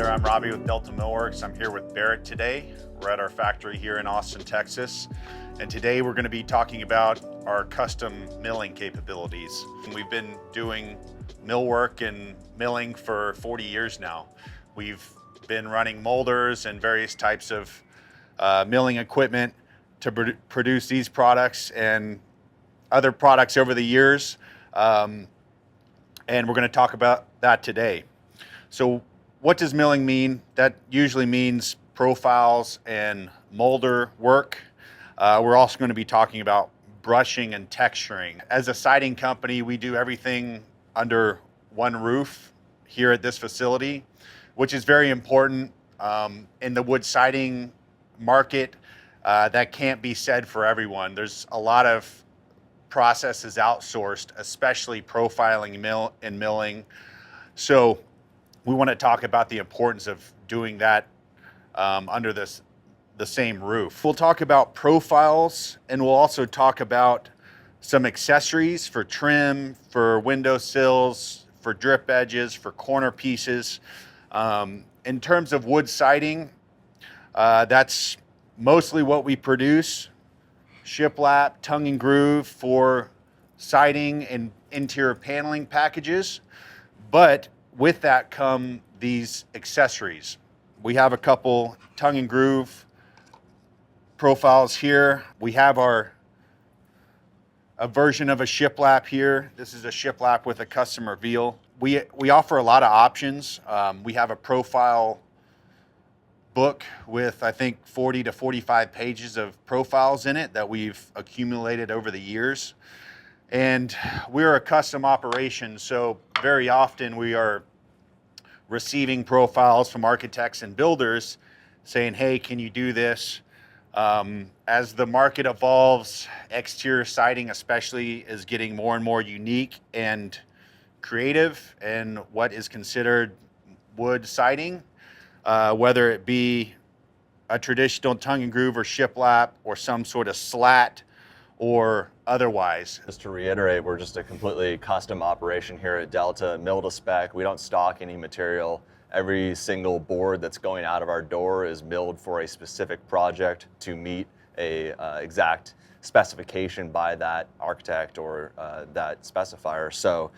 there, I'm Robbie with Delta Millworks. I'm here with Barret today. We're at our factory here in Austin, Texas. And today we're going to be talking about our custom milling capabilities. We've been doing millwork and milling for 40 years now. We've been running molders and various types of milling equipment to produce these products and other products over the years. And we're going to talk about that today. So what does milling mean? That usually means profiles and molder work. We're also going to be talking about brushing and texturing. As a siding company, we do everything under one roof here at this facility, which is very important in the wood siding market. That can't be said for everyone. There's a lot of processes outsourced, especially profiling and milling. So we want to talk about the importance of doing that under the same roof. We'll talk about profiles, and we'll also talk about some accessories for trim, for window sills, for drip edges, for corner pieces. In terms of wood siding, that's mostly what we produce. Shiplap, tongue and groove for siding and interior paneling packages. But with that come these accessories. We have a couple tongue and groove profiles here. We have a version of a shiplap here. This is a shiplap with a custom reveal. We offer a lot of options. We have a profile book with, I think, 40 to 45 pages of profiles in it that we've accumulated over the years. And we're a custom operation, so very often we are receiving profiles from architects and builders saying, hey, can you do this? As the market evolves, exterior siding especially is getting more and more unique and creative in what is considered wood siding, whether it be a traditional tongue and groove or shiplap or some sort of slat or otherwise. Just to reiterate, we're just a completely custom operation here at Delta, mill to spec. We don't stock any material. Every single board that's going out of our door is milled for a specific project to meet a exact specification by that architect or that specifier. So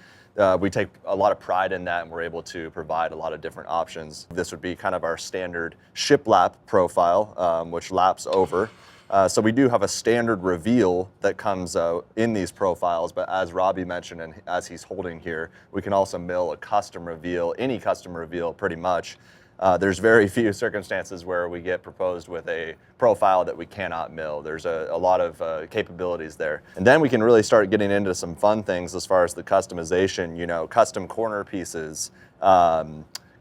we take a lot of pride in that, and we're able to provide a lot of different options. This would be kind of our standard shiplap profile, which laps over. So we do have a standard reveal that comes in these profiles, but as Robbie mentioned and as he's holding here, we can also mill a custom reveal, any custom reveal pretty much. There's very few circumstances where we get proposed with a profile that we cannot mill. There's a lot of capabilities there. And then we can really start getting into some fun things as far as the customization, you know, custom corner pieces,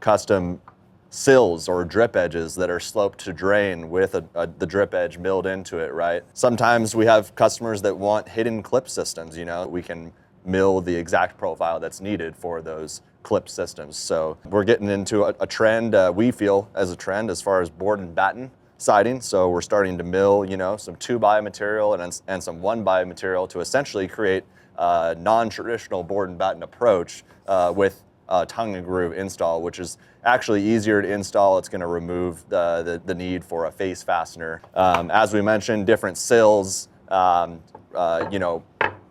custom sills or drip edges that are sloped to drain with the drip edge milled into it, right? Sometimes we have customers that want hidden clip systems, you know. We can mill the exact profile that's needed for those clip systems. So we're getting into a trend, we feel as a trend as far as board and batten siding. So we're starting to mill, you know, some 2x material and some 1x material to essentially create a non-traditional board and batten approach with tongue and groove install, which is actually easier to install. It's going to remove the need for a face fastener. As we mentioned, different sills, you know,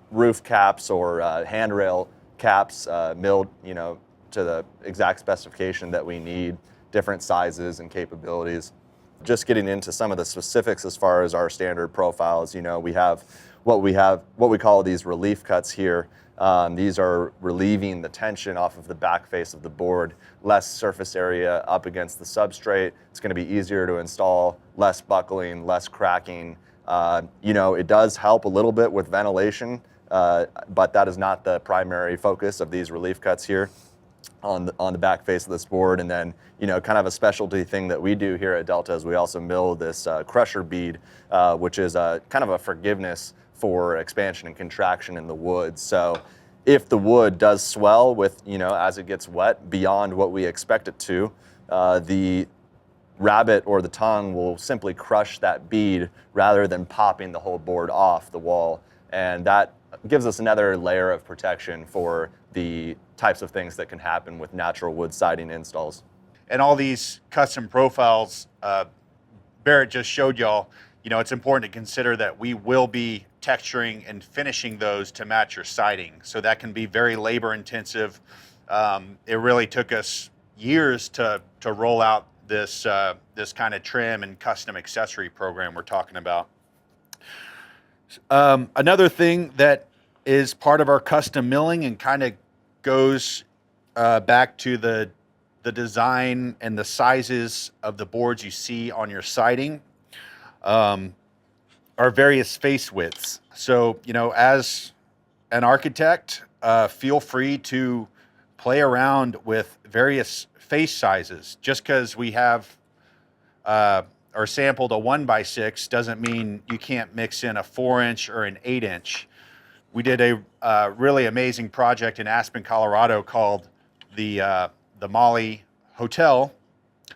roof caps or handrail caps milled, you know, to the exact specification that we need, different sizes and capabilities. Just getting into some of the specifics as far as our standard profiles, you know, we have what we call these relief cuts here. These are relieving the tension off of the back face of the board, less surface area up against the substrate. It's going to be easier to install, less buckling, less cracking. You know, it does help a little bit with ventilation, but that is not the primary focus of these relief cuts here on the back face of this board. And then, you know, kind of a specialty thing that we do here at Delta is we also mill this crusher bead, which is kind of a forgiveness for expansion and contraction in the wood. So if the wood does swell with, you know, as it gets wet beyond what we expect it to, the rabbet or the tongue will simply crush that bead rather than popping the whole board off the wall. And that gives us another layer of protection for the types of things that can happen with natural wood siding installs. And all these custom profiles, Barret just showed y'all, it's important to consider that we will be texturing and finishing those to match your siding. So that can be very labor intensive. It really took us years to roll out this kind of trim and custom accessory program we're talking about. Another thing that is part of our custom milling and kind of goes back to the design and the sizes of the boards you see on your siding are various face widths. So, as an architect, feel free to play around with various face sizes. Just because we have or sampled a 1x6 doesn't mean you can't mix in a 4-inch or an 8-inch. We did a really amazing project in Aspen, Colorado called the Molly Hotel.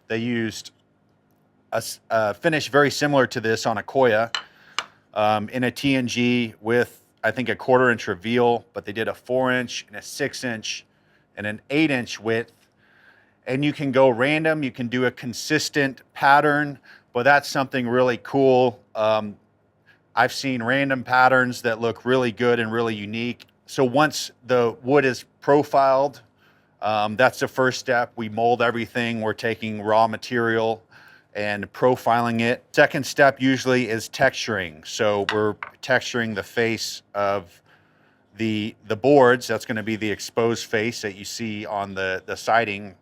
They used a finish very similar to this on a Koya in a TNG with, I think, a 1/4-inch reveal, but they did a 4-inch and a 6-inch and an 8-inch width. And you can go random, you can do a consistent pattern, but that's something really cool. I've seen random patterns that look really good and really unique. So once the wood is profiled, that's the first step. We mold everything. We're taking raw material and profiling it. Second step usually is texturing. So we're texturing the face of the boards. That's going to be the exposed face that you see on the siding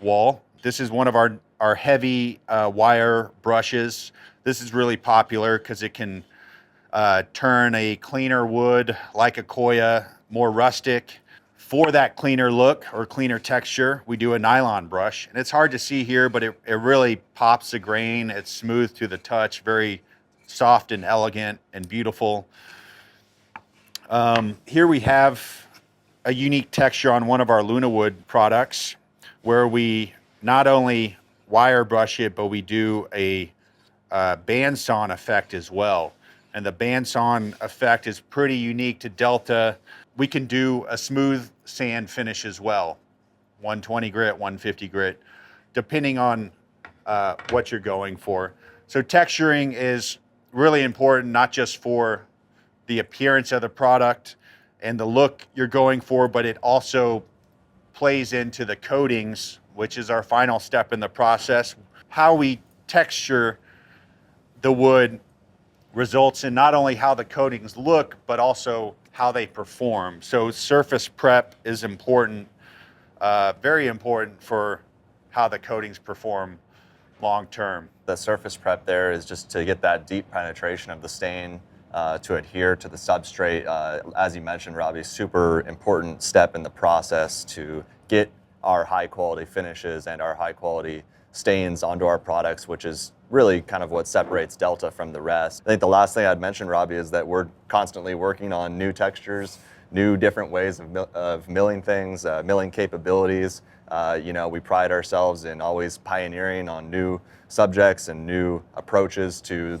wall. This is one of our heavy wire brushes. This is really popular because it can turn a cleaner wood like a Koya more rustic. For that cleaner look or cleaner texture, we do a nylon brush. And it's hard to see here, but it really pops the grain. It's smooth to the touch, very soft and elegant and beautiful. Here we have a unique texture on one of our Luna Wood products where we not only wire brush it, but we do a bandsaw effect as well. And the bandsaw effect is pretty unique to Delta. We can do a smooth sand finish as well, 120 grit, 150 grit, depending on what you're going for. So texturing is really important, not just for the appearance of the product and the look you're going for, but it also plays into the coatings, which is our final step in the process. How we texture the wood results in not only how the coatings look, but also how they perform. So surface prep is important, very important for how the coatings perform long term. The surface prep there is just to get that deep penetration of the stain to adhere to the substrate. As you mentioned, Robbie, super important step in the process to get our high quality finishes and our high quality stains onto our products, which is really kind of what separates Delta from the rest. I think the last thing I'd mention, Robbie, is that we're constantly working on new textures, new different ways of milling things, milling capabilities. We pride ourselves in always pioneering on new subjects and new approaches to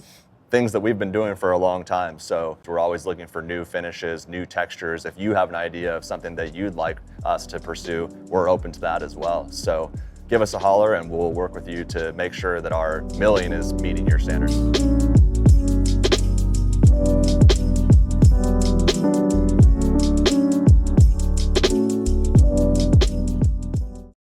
things that we've been doing for a long time. So we're always looking for new finishes, new textures. If you have an idea of something that you'd like us to pursue, we're open to that as well. So give us a holler and we'll work with you to make sure that our milling is meeting your standards.